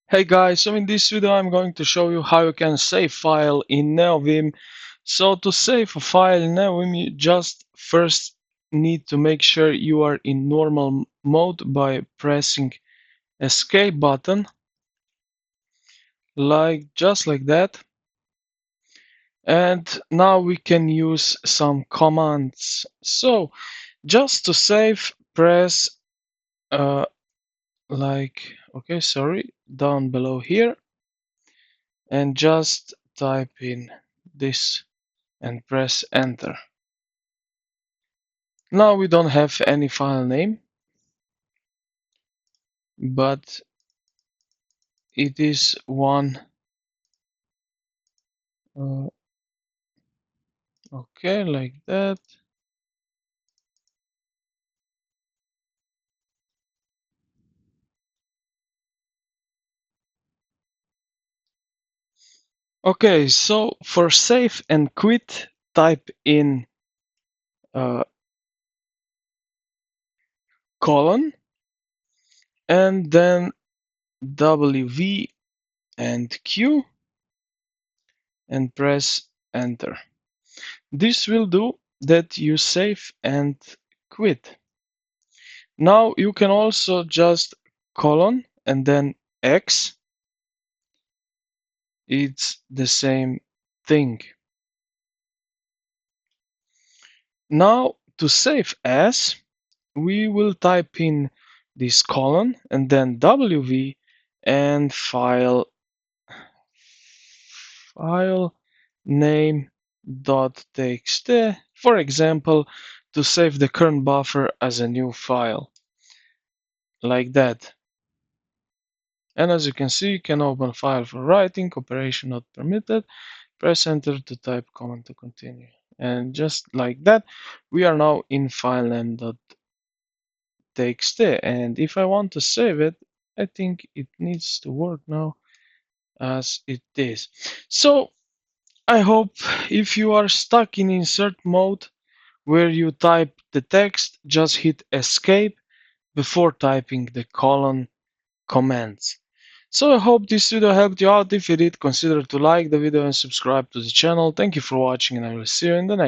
Hey guys, so in this video I'm going to show you how you can save file in Neovim. So to save a file in Neovim, you just first need to make sure you are in normal mode by pressing escape button, just like that. And now we can use some commands. So just to save, press down below here, and just type in this and press enter. Now we don't have any file name, but it is one. uh, okay, like that. Okay, so for save and quit, type in colon and then WV and Q and press enter. This will do that you save and quit. Now you can also just colon and then X. It's the same thing. Now to save as, we will type in this colon and then WV and file name.txt, for example, to save the current buffer as a new file, like that. And as you can see, you can open file for writing, operation not permitted, press enter to type command to continue. And just like that, we are now in file name.txt. And if I want to save it, I think it needs to work now as it is. So I hope if you are stuck in insert mode where you type the text, just hit escape before typing the colon commands. So I hope this video helped you out. If you did, consider to like the video and subscribe to the channel. Thank you for watching, and I will see you in the next